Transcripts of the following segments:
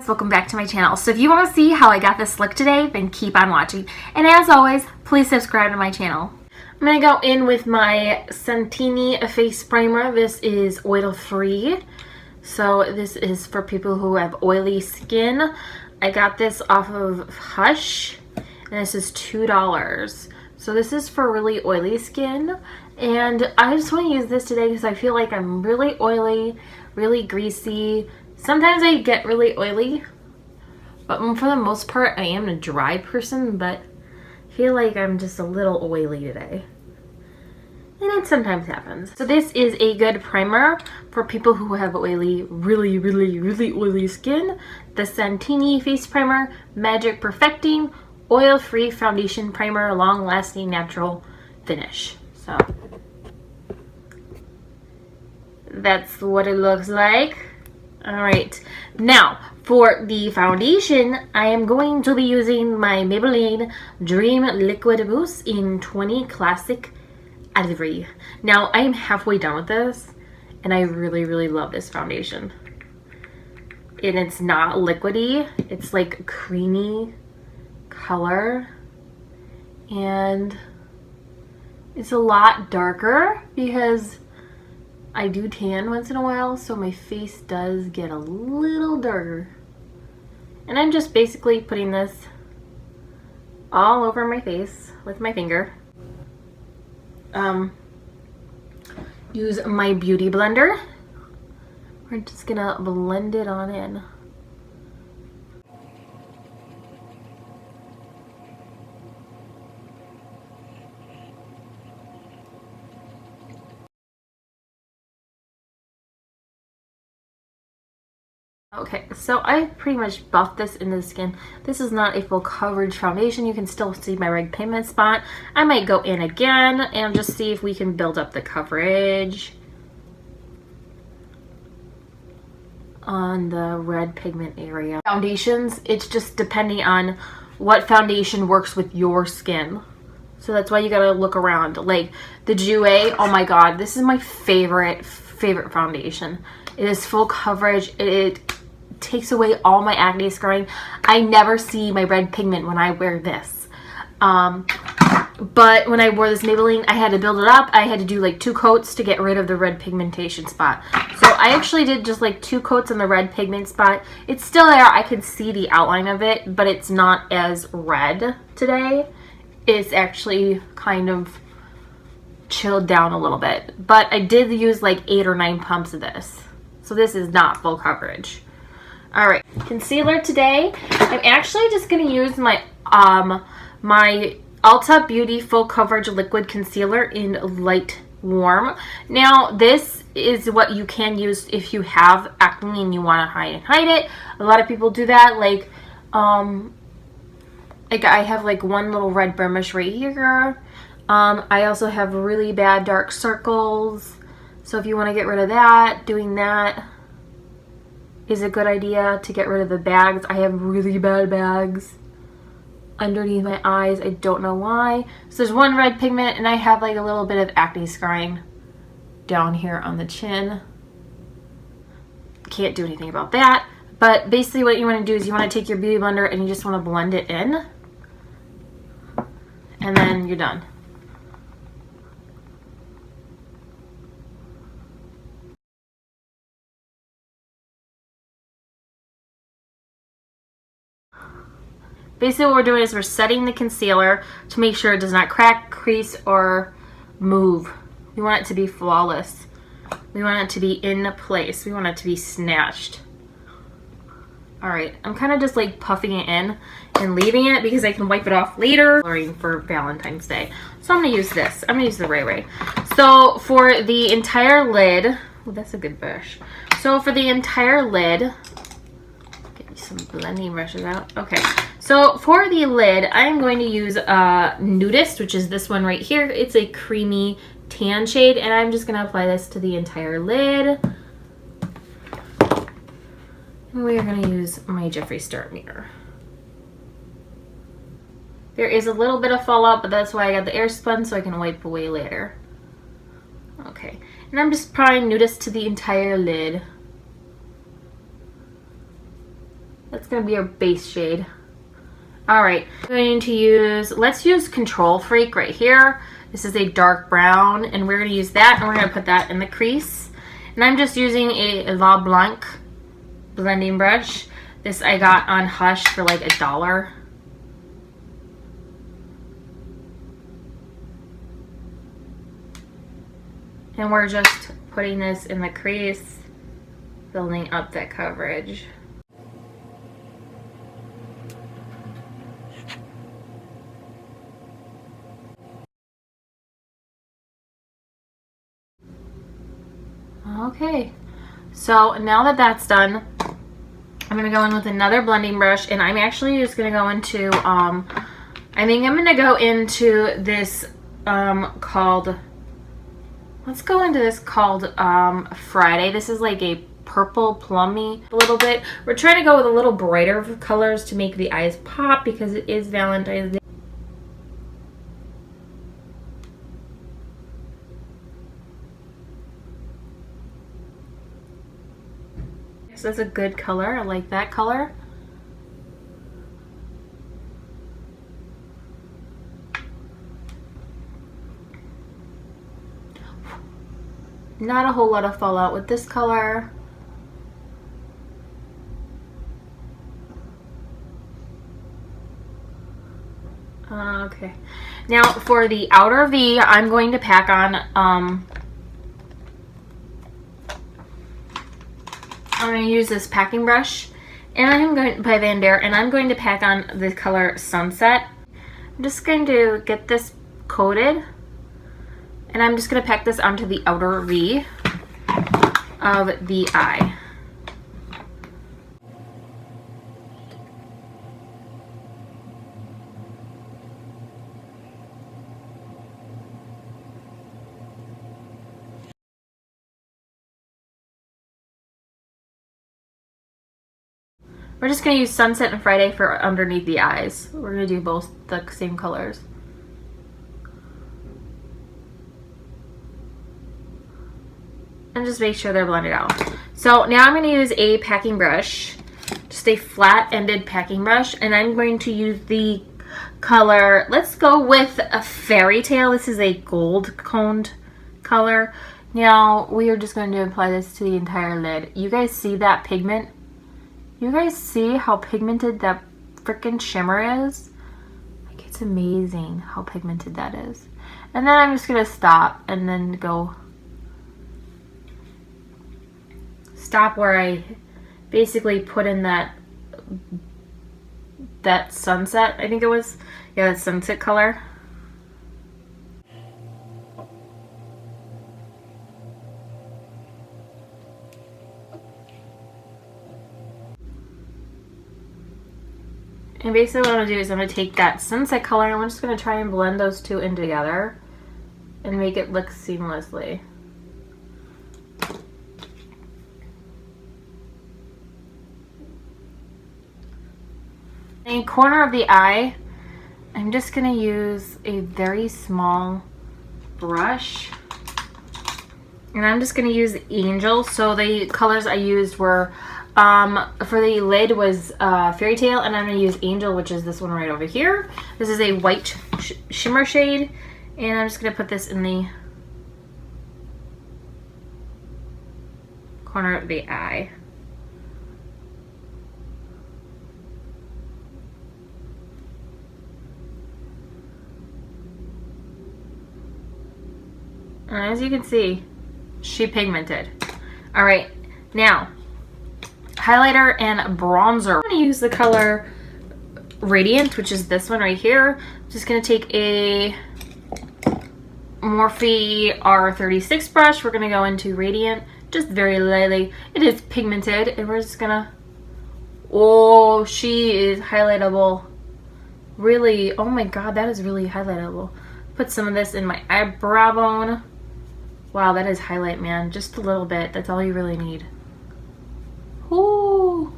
Welcome back to my channel. So if you want to see how I got this look today, then keep on watching. And as always, please subscribe to my channel. I'm going to go in with my Santini face primer. This is oil free. So this is for people who have oily skin. I got this off of Hush and this is $2. So this is for really oily skin. And I just want to use this today because I feel like I'm really oily, really greasy. Sometimes I get really oily, but for the most part, I am a dry person, but I feel like I'm just a little oily today. And it sometimes happens. So this is a good primer for people who have oily, really oily skin. The Santini Face Primer Magic Perfecting Oil-Free Foundation Primer, long-lasting natural finish. So that's what it looks like. All right, now for the foundation, I am going to be using my Maybelline Dream Liquid Mousse in 20 Classic Ivory. Now I am halfway done with this and I really love this foundation. And it's not liquidy, it's like a creamy color and it's a lot darker because I do tan once in a while, so my face does get a little darker. And I'm just basically putting this all over my face with my finger. Use my beauty blender. We're just gonna blend it on in. Okay, so I pretty much buffed this into the skin. This is not a full coverage foundation. You can still see my red pigment spot. I might go in again and just see if we can build up the coverage on the red pigment area. Foundations, it's just depending on what foundation works with your skin. So that's why you gotta look around. Like the Jouer, oh my god, this is my favorite foundation. It is full coverage. It takes away all my acne scarring. I never see my red pigment when I wear this. But when I wore this Maybelline, I had to build it up. I had to do like 2 coats to get rid of the red pigmentation spot. So I actually did just like 2 coats on the red pigment spot. It's still there. I can see the outline of it, but it's not as red today. It's actually kind of chilled down a little bit. But I did use like 8 or 9 pumps of this. So this is not full coverage. All right, concealer today. I'm actually just gonna use my my Ulta Beauty Full Coverage Liquid Concealer in Light Warm. Now this is what you can use if you have acne and you want to hide it. A lot of people do that. Like I have like one little red blemish right here. I also have really bad dark circles. So if you want to get rid of that, doing that is a good idea to get rid of the bags. I have really bad bags underneath my eyes. I don't know why. So there's one red pigment and I have like a little bit of acne scarring down here on the chin. Can't do anything about that. But basically what you want to do is you want to take your beauty blender and you just want to blend it in. And then you're done. Basically what we're doing is we're setting the concealer to make sure it does not crack, crease, or move. We want it to be flawless. We want it to be in place. We want it to be snatched. All right, I'm kind of just like puffing it in and leaving it because I can wipe it off later for Valentine's Day. So I'm gonna use this. I'm gonna use the Ray Ray. So for the entire lid, oh, that's a good brush. So for the entire lid, get some blending brushes out. Okay. So for the lid, I'm going to use Nudist, which is this one right here. It's a creamy tan shade, and I'm just going to apply this to the entire lid. And we are going to use my Jeffree Star mirror. There is a little bit of fallout, but that's why I got the air spun so I can wipe away later. Okay, and I'm just applying Nudist to the entire lid. That's going to be our base shade. All right, I'm going to use, let's use Control Freak right here. This is a dark brown, and we're going to use that, and we're going to put that in the crease. And I'm just using a La Blanc blending brush. This I got on Hush for like $1. And we're just putting this in the crease, building up that coverage. Okay, so now that that's done, I'm going to go in with another blending brush, and I'm actually just going to go into, I think I'm going to go into this called, let's go into this called Friday. This is like a purple plummy a little bit. We're trying to go with a little brighter colors to make the eyes pop because it is Valentine's Day. So that's a good color. I like that color. Not a whole lot of fallout with this color. Okay. Now for the outer V, I'm going to pack on I'm going to use this packing brush, and I'm going by Van Dare, and I'm going to pack on the color Sunset. I'm just going to get this coated, and I'm just going to pack this onto the outer V of the eye. We're just going to use Sunset and Friday for underneath the eyes. We're going to do both the same colors. And just make sure they're blended out. So now I'm going to use a packing brush, just a flat-ended packing brush, and I'm going to use the color, let's go with a Fairy Tale. This is a gold coned color. Now we are just going to apply this to the entire lid. You guys see that pigment? You guys see how pigmented that freaking shimmer is? Like, it's amazing how pigmented that is. And then I'm just gonna stop and then go stop where I basically put in that sunset, I think it was. Yeah, that sunset color. And basically what I'm going to do is I'm going to take that sunset color and I'm just going to try and blend those two in together and make it look seamlessly. In the corner of the eye, I'm just going to use a very small brush. And I'm just going to use Angel. So the colors I used were, for the lid was Fairy Tale, and I'm going to use Angel, which is this one right over here. This is a white shimmer shade, and I'm just going to put this in the corner of the eye. And as you can see, she pigmented. All right, now highlighter and bronzer. I'm going to use the color Radiant, which is this one right here. I'm just going to take a Morphe R36 brush. We're going to go into Radiant, just very lightly. It is pigmented, and we're just going to, oh, she is highlightable. Really, oh my god, that is really highlightable. Put some of this in my eyebrow bone. Wow, that is highlight, man. Just a little bit. That's all you really need. Ooh.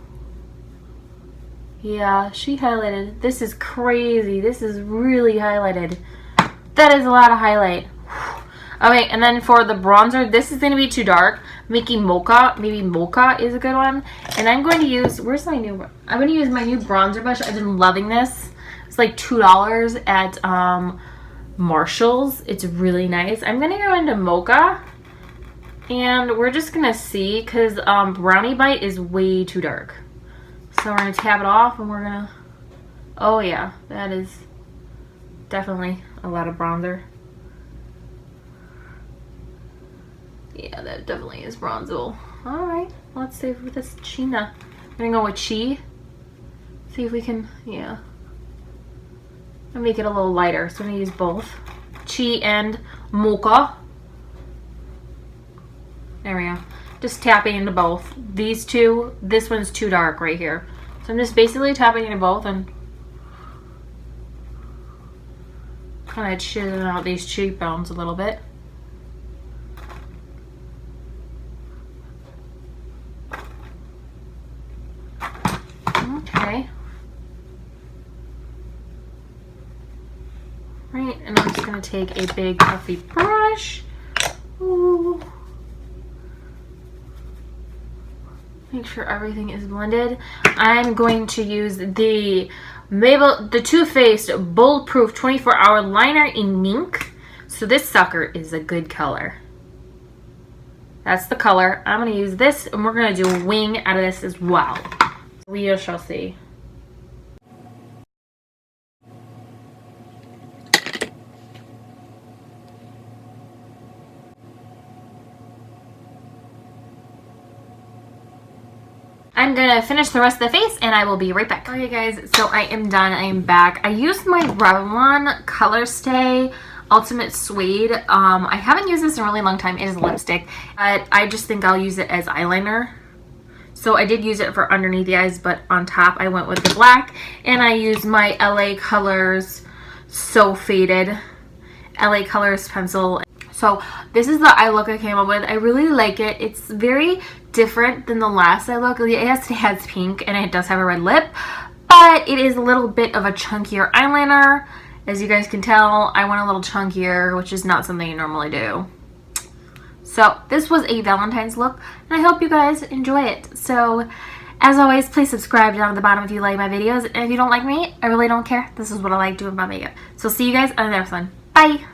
Yeah, she highlighted. This is crazy. This is really highlighted. That is a lot of highlight. Okay, and then for the bronzer, this is going to be too dark. Mickey Mocha. Maybe Mocha is a good one. And I'm going to use, where's my new one? I'm going to use my new bronzer brush. I've been loving this. It's like $2 at Marshall's. It's really nice. I'm going to go into Mocha. And we're just going to see because Brownie Bite is way too dark. So we're going to tap it off and we're going to, oh yeah, that is definitely a lot of bronzer. Yeah, that definitely is bronzable. Alright, let's see with this China. I'm going to go with Chi. See if we can, yeah. I'll make it a little lighter, so I'm going to use both. Chi and Mocha. There we go. Just tapping into both. These two, this one's too dark right here. So I'm just basically tapping into both and kind of chiseling out these cheekbones a little bit. Okay. Right, and I'm just going to take a big puffy brush. Ooh. Make sure everything is blended. I'm going to use the Too Faced Bulletproof 24-Hour Liner in Mink. So this sucker is a good color. That's the color. I'm going to use this, and we're going to do a wing out of this as well. We shall see. I'm gonna finish the rest of the face and I will be right back. Okay guys, so I am done. I am back. I used my Revlon Color Stay Ultimate Suede. I haven't used this in a really long time. It is a lipstick, but I just think I'll use it as eyeliner. So I did use it for underneath the eyes, but on top I went with the black, and I used my LA Colors So Faded LA Colors pencil. So this is the eye look I came up with. I really like it. It's very different than the last eye look. It has pink and it does have a red lip, but it is a little bit of a chunkier eyeliner. As you guys can tell, I went a little chunkier, which is not something you normally do. So this was a Valentine's look, and I hope you guys enjoy it. So as always, please subscribe down at the bottom if you like my videos. And if you don't like me, I really don't care. This is what I like doing with my makeup. So see you guys on the next one. Bye!